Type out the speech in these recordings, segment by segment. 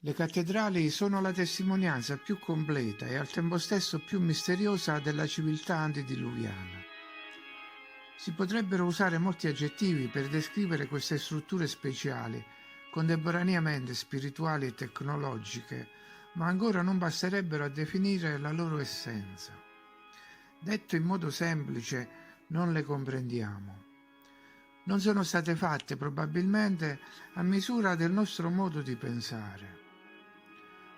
Le cattedrali sono la testimonianza più completa e al tempo stesso più misteriosa della civiltà antediluviana. Si potrebbero usare molti aggettivi per descrivere queste strutture speciali, contemporaneamente spirituali e tecnologiche, ma ancora non basterebbero a definire la loro essenza. Detto in modo semplice, non le comprendiamo. Non sono state fatte probabilmente a misura del nostro modo di pensare.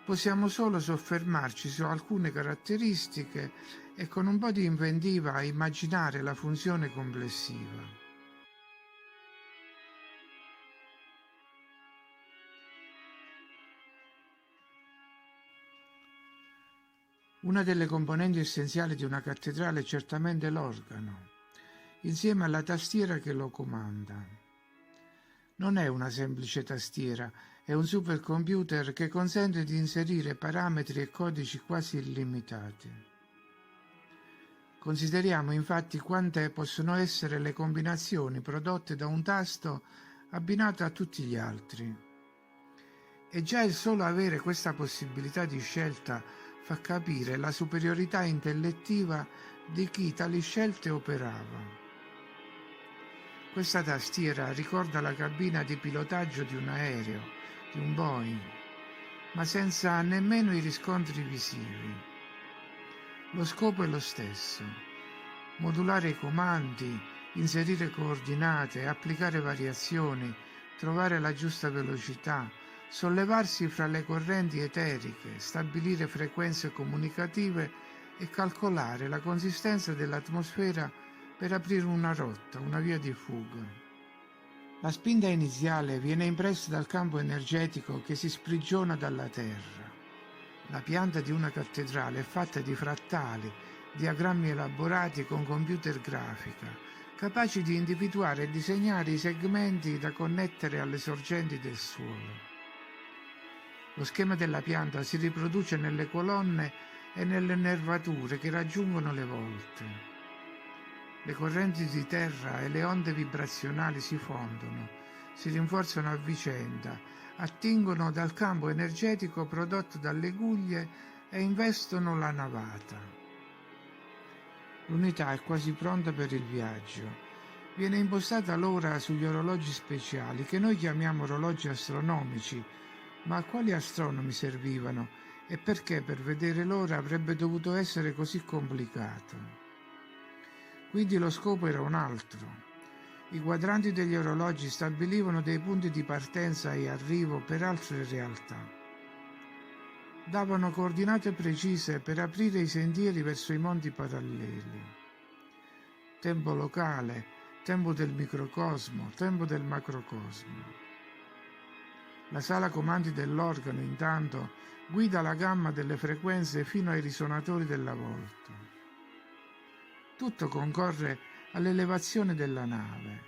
Possiamo solo soffermarci su alcune caratteristiche e con un po' di inventiva immaginare la funzione complessiva. Una delle componenti essenziali di una cattedrale è certamente l'organo, insieme alla tastiera che lo comanda. Non è una semplice tastiera, è un supercomputer che consente di inserire parametri e codici quasi illimitati. Consideriamo infatti quante possono essere le combinazioni prodotte da un tasto abbinato a tutti gli altri. E già il solo avere questa possibilità di scelta fa capire la superiorità intellettiva di chi tali scelte operava. Questa tastiera ricorda la cabina di pilotaggio di un aereo, di un Boeing, ma senza nemmeno i riscontri visivi. Lo scopo è lo stesso: modulare i comandi, inserire coordinate, applicare variazioni, trovare la giusta velocità, sollevarsi fra le correnti eteriche, stabilire frequenze comunicative e calcolare la consistenza dell'atmosfera per aprire una rotta, una via di fuga. La spinta iniziale viene impressa dal campo energetico che si sprigiona dalla Terra. La pianta di una cattedrale è fatta di frattali, diagrammi elaborati con computer grafica, capaci di individuare e disegnare i segmenti da connettere alle sorgenti del suolo. Lo schema della pianta si riproduce nelle colonne e nelle nervature che raggiungono le volte. Le correnti di terra e le onde vibrazionali si fondono, si rinforzano a vicenda, attingono dal campo energetico prodotto dalle guglie e investono la navata. L'unità è quasi pronta per il viaggio. Viene impostata l'ora sugli orologi speciali, che noi chiamiamo orologi astronomici, ma a quali astronomi servivano e perché per vedere l'ora avrebbe dovuto essere così complicato? Quindi lo scopo era un altro. I quadranti degli orologi stabilivano dei punti di partenza e arrivo per altre realtà. Davano coordinate precise per aprire i sentieri verso i mondi paralleli. Tempo locale, tempo del microcosmo, tempo del macrocosmo. La sala comandi dell'organo, intanto, guida la gamma delle frequenze fino ai risonatori della volta. Tutto concorre all'elevazione della nave.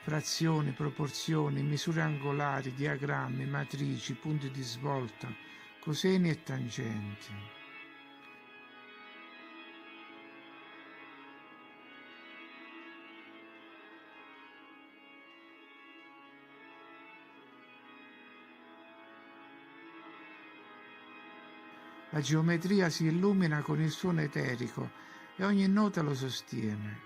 Frazioni, proporzioni, misure angolari, diagrammi, matrici, punti di svolta, coseni e tangenti. La geometria si illumina con il suono eterico e ogni nota lo sostiene.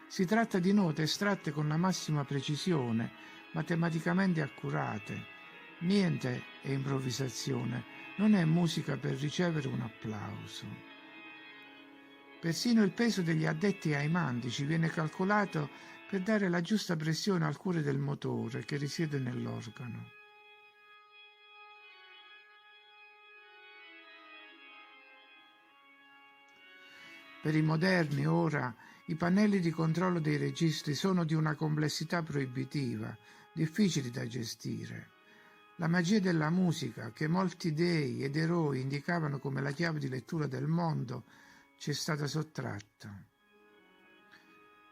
Si tratta di note estratte con la massima precisione, matematicamente accurate. Niente è improvvisazione, non è musica per ricevere un applauso. Persino il peso degli addetti ai mantici viene calcolato per dare la giusta pressione al cuore del motore che risiede nell'organo. Per i moderni, ora, i pannelli di controllo dei registri sono di una complessità proibitiva, difficili da gestire. La magia della musica, che molti dei ed eroi indicavano come la chiave di lettura del mondo, ci è stata sottratta.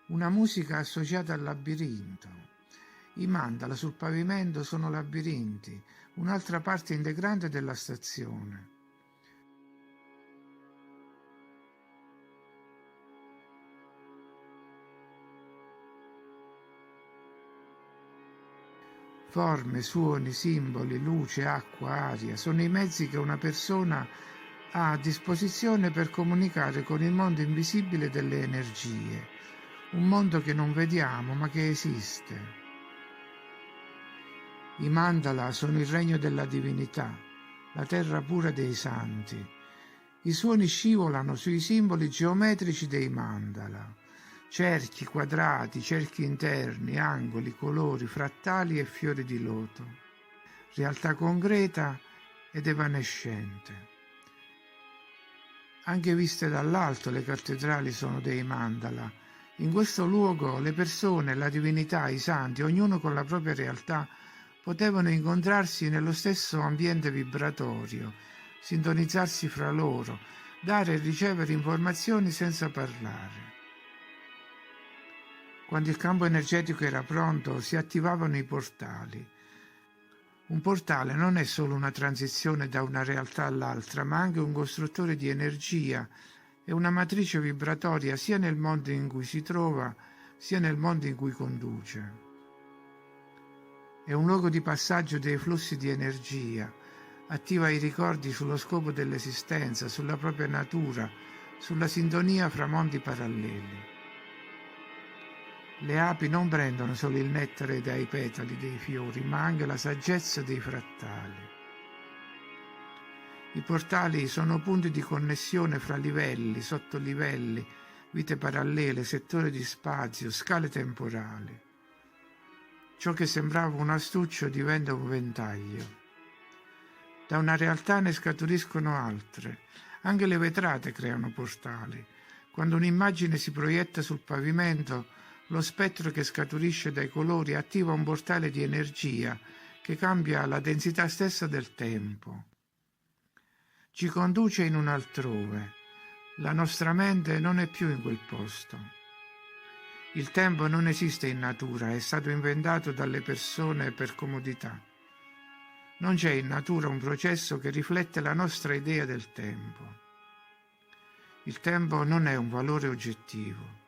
Una musica associata al labirinto. I mandala sul pavimento sono labirinti, un'altra parte integrante della stazione. Forme, suoni, simboli, luce, acqua, aria sono i mezzi che una persona ha a disposizione per comunicare con il mondo invisibile delle energie, un mondo che non vediamo ma che esiste. I mandala sono il regno della divinità, la terra pura dei santi. I suoni scivolano sui simboli geometrici dei mandala. Cerchi, quadrati, cerchi interni, angoli, colori, frattali e fiori di loto. Realtà concreta ed evanescente. Anche viste dall'alto le cattedrali sono dei mandala. In questo luogo le persone, la divinità, i santi, ognuno con la propria realtà, potevano incontrarsi nello stesso ambiente vibratorio, sintonizzarsi fra loro, dare e ricevere informazioni senza parlare. Quando il campo energetico era pronto, si attivavano i portali. Un portale non è solo una transizione da una realtà all'altra, ma anche un costruttore di energia e una matrice vibratoria sia nel mondo in cui si trova, sia nel mondo in cui conduce. È un luogo di passaggio dei flussi di energia, attiva i ricordi sullo scopo dell'esistenza, sulla propria natura, sulla sintonia fra mondi paralleli. Le api non prendono solo il nettare dai petali dei fiori, ma anche la saggezza dei frattali. I portali sono punti di connessione fra livelli, sottolivelli, vite parallele, settori di spazio, scale temporali. Ciò che sembrava un astuccio diventa un ventaglio. Da una realtà ne scaturiscono altre. Anche le vetrate creano portali. Quando un'immagine si proietta sul pavimento, lo spettro che scaturisce dai colori attiva un portale di energia che cambia la densità stessa del tempo. Ci conduce in un altrove. La nostra mente non è più in quel posto. Il tempo non esiste in natura, è stato inventato dalle persone per comodità. Non c'è in natura un processo che riflette la nostra idea del tempo. Il tempo non è un valore oggettivo.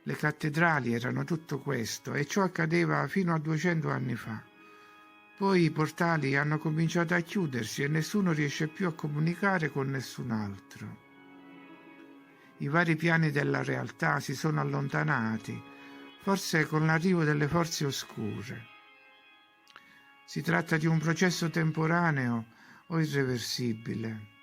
Le cattedrali erano tutto questo e ciò accadeva fino a 200 anni fa. Poi i portali hanno cominciato a chiudersi e nessuno riesce più a comunicare con nessun altro. I vari piani della realtà si sono allontanati, forse con l'arrivo delle forze oscure. Si tratta di un processo temporaneo o irreversibile.